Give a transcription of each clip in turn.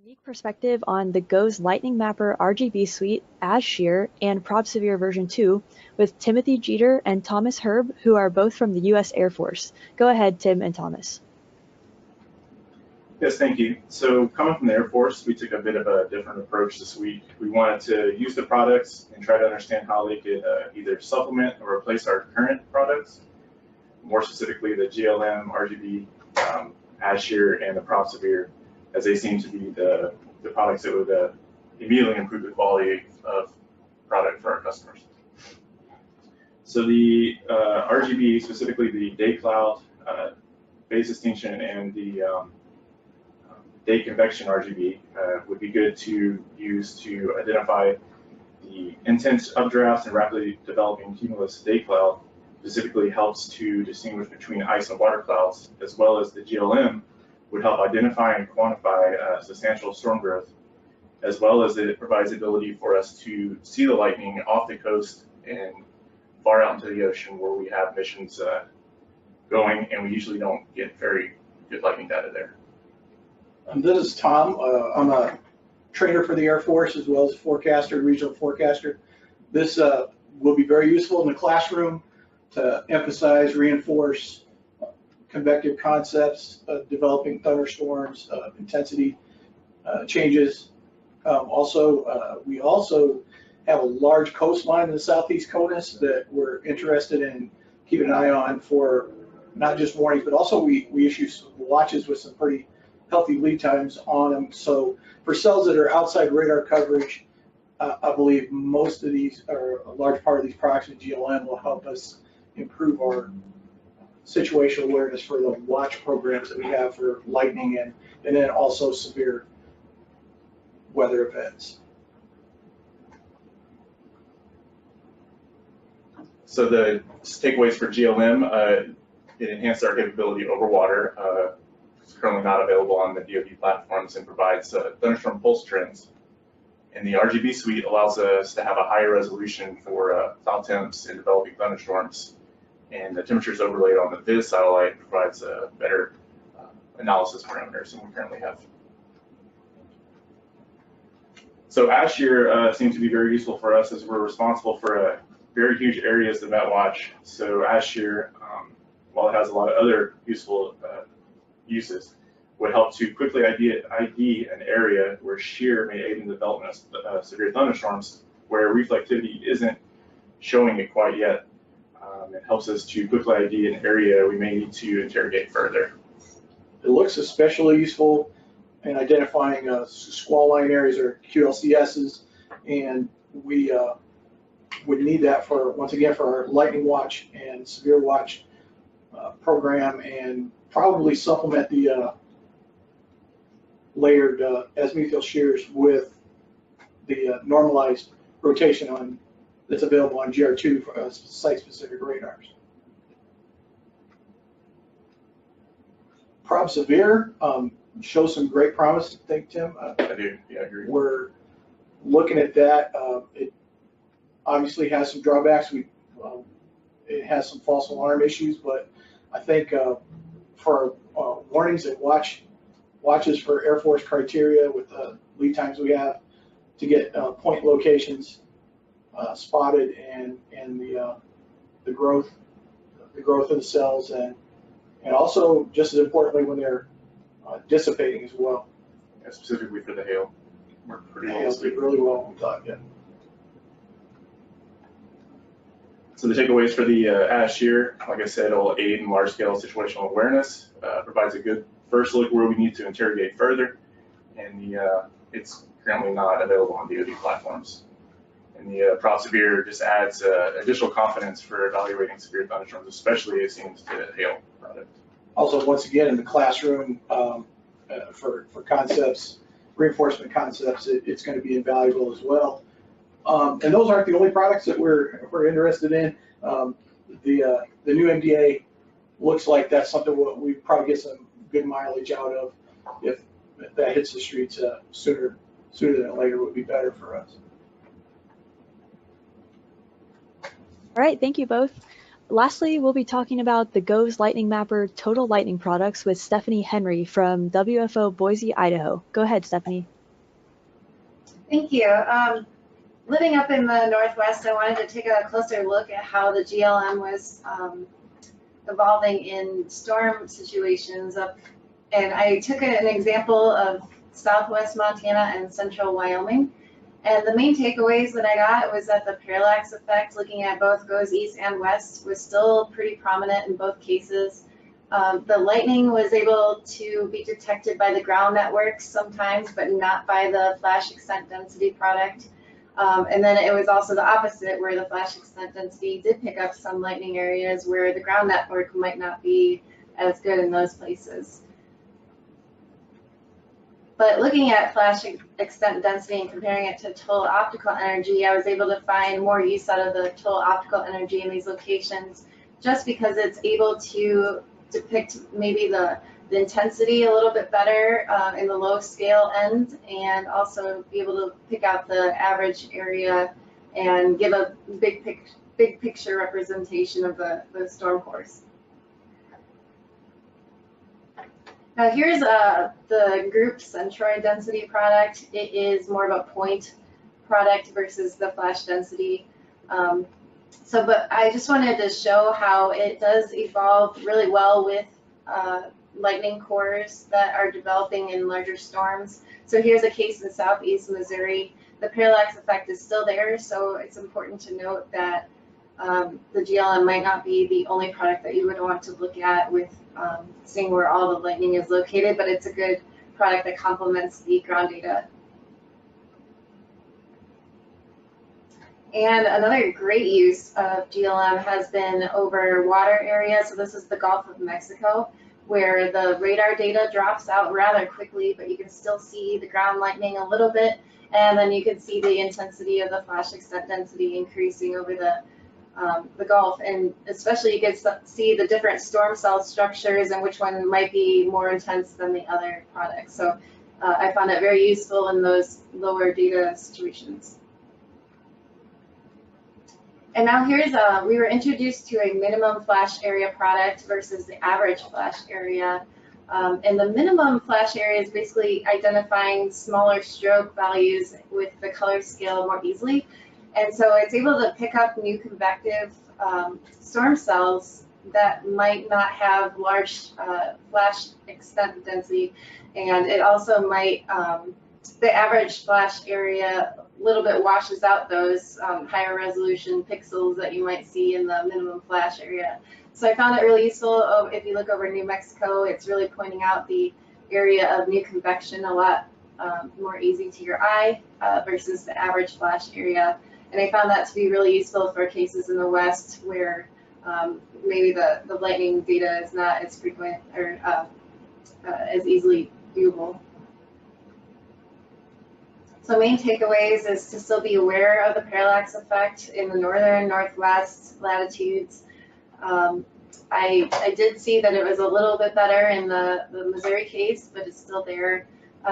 Unique perspective on the GOES Lightning Mapper RGB suite, as Shear, and ProbSevere version 2 with Timothy Jeter and Thomas Herb, who are both from the U.S. Air Force. Go ahead, Tim and Thomas. Yes, thank you. So coming from the Air Force, we took a bit of a different approach this week. We wanted to use the products and try to understand how they could either supplement or replace our current products, more specifically the GLM, RGB, Shear, and the ProbSevere, as they seem to be the products that would immediately improve the quality of product for our customers. So the RGB, specifically the day cloud, phase distinction, and the day convection RGB would be good to use to identify the intense updrafts and rapidly developing cumulus day cloud. Specifically helps to distinguish between ice and water clouds, as well as the GLM would help identify and quantify substantial storm growth, as well as it provides the ability for us to see the lightning off the coast and far out into the ocean where we have missions going, and we usually don't get very good lightning data there. This is Tom. I'm a trainer for the Air Force as well as forecaster, regional forecaster. This will be very useful in the classroom to emphasize, reinforce convective concepts, developing thunderstorms, intensity changes. We also have a large coastline in the southeast CONUS that we're interested in keeping an eye on for not just warnings, but also we issue some watches with some pretty healthy lead times on them. So for cells that are outside radar coverage, I believe most of these, or a large part of these products in GLM will help us improve our situational awareness for the watch programs that we have for lightning and then also severe weather events. So the takeaways for GLM, it enhanced our capability over water. It's currently not available on the DoD platforms and provides thunderstorm pulse trends. And the RGB suite allows us to have a higher resolution for cloud temps and developing thunderstorms. And the temperatures overlaid on the VIS satellite provides better analysis parameters than we currently have. So Shear seems to be very useful for us as we're responsible for very huge areas of MetWatch. So Shear, while it has a lot of other useful uses, would help to quickly ID an area where shear may aid in the development of severe thunderstorms, where reflectivity isn't showing it quite yet. It helps us to quickly ID an area we may need to interrogate further. It looks especially useful in identifying squall line areas or QLCSs, and we would need that for, once again, for our lightning watch and severe watch program, and probably supplement the layered azimuthal shears with the normalized rotation that's available on GR2 for site-specific radars. ProbSevere shows some great promise, I think, Tim. I do, yeah, I agree. We're looking at that. It obviously has some drawbacks. It has some false alarm issues, but I think for warnings and watches for Air Force criteria with the lead times we have to get point locations spotted and the growth of the cells, and also just as importantly when they're dissipating as well. Yeah, specifically for the hail. Worked pretty well. Really well done, yeah. So the takeaways for the Shear, like I said, will aid in large-scale situational awareness, provides a good first look where we need to interrogate further, and it's currently not available on DoD platforms. And the ProbSevere just adds additional confidence for evaluating severe thunderstorms, especially it seems to hail product. Also, once again, in the classroom for concepts, reinforcement concepts, it's going to be invaluable as well. And those aren't the only products that we're interested in. The new MDA looks like that's something we probably get some good mileage out of. If that hits the streets sooner than later, would be better for us. All right, thank you both. Lastly, we'll be talking about the GOES Lightning Mapper Total Lightning products with Stephanie Henry from WFO Boise, Idaho. Go ahead, Stephanie. Thank you. Living up in the Northwest, I wanted to take a closer look at how the GLM was evolving in storm situations and I took an example of Southwest Montana and Central Wyoming. And the main takeaways that I got was that the parallax effect, looking at both GOES East and West, was still pretty prominent in both cases. The lightning was able to be detected by the ground networks sometimes, but not by the flash extent density product. And then it was also the opposite, where the flash extent density did pick up some lightning areas where the ground network might not be as good in those places. But looking at flash extent density and comparing it to total optical energy, I was able to find more use out of the total optical energy in these locations, just because it's able to depict maybe the intensity a little bit better in the low scale end, and also be able to pick out the average area and give a big picture representation of the storm course. Now here's the group centroid density product. It is more of a point product versus the flash density. But I just wanted to show how it does evolve really well with lightning cores that are developing in larger storms. So here's a case in southeast Missouri. The parallax effect is still there, so it's important to note that the GLM might not be the only product that you would want to look at with seeing where all the lightning is located, but it's a good product that complements the ground data. And another great use of GLM has been over water areas. So this is the Gulf of Mexico, where the radar data drops out rather quickly, but you can still see the ground lightning a little bit, and then you can see the intensity of the flash extent density increasing over the Gulf, and especially you can see the different storm cell structures and which one might be more intense than the other products. So I found it very useful in those lower data situations. And now here's we were introduced to a minimum flash area product versus the average flash area. And the minimum flash area is basically identifying smaller stroke values with the color scale more easily. And so it's able to pick up new convective storm cells that might not have large flash extent density. And it also might, the average flash area a little bit washes out those higher resolution pixels that you might see in the minimum flash area. So I found it really useful. If you look over New Mexico, it's really pointing out the area of new convection a lot more easy to your eye versus the average flash area. And I found that to be really useful for cases in the West where maybe the lightning data is not as frequent or as easily viewable. So main takeaways is to still be aware of the parallax effect in the northern, northwest latitudes. I did see that it was a little bit better in the Missouri case, but it's still there.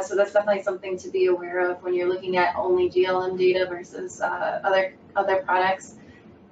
So that's definitely something to be aware of when you're looking at only GLM data versus other products.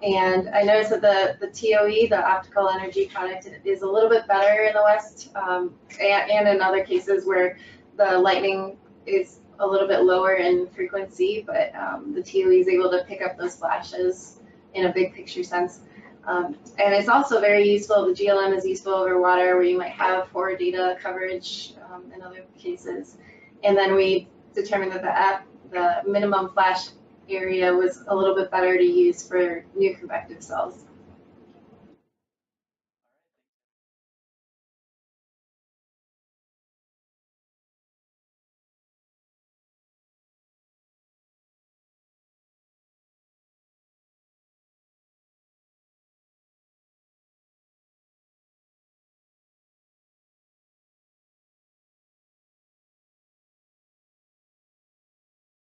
And I noticed that the TOE, the optical energy product, is a little bit better in the West and in other cases where the lightning is a little bit lower in frequency, but the TOE is able to pick up those flashes in a big picture sense. And it's also very useful, the GLM is useful over water where you might have poor data coverage in other cases. And then we determined that the minimum flash area was a little bit better to use for new convective cells.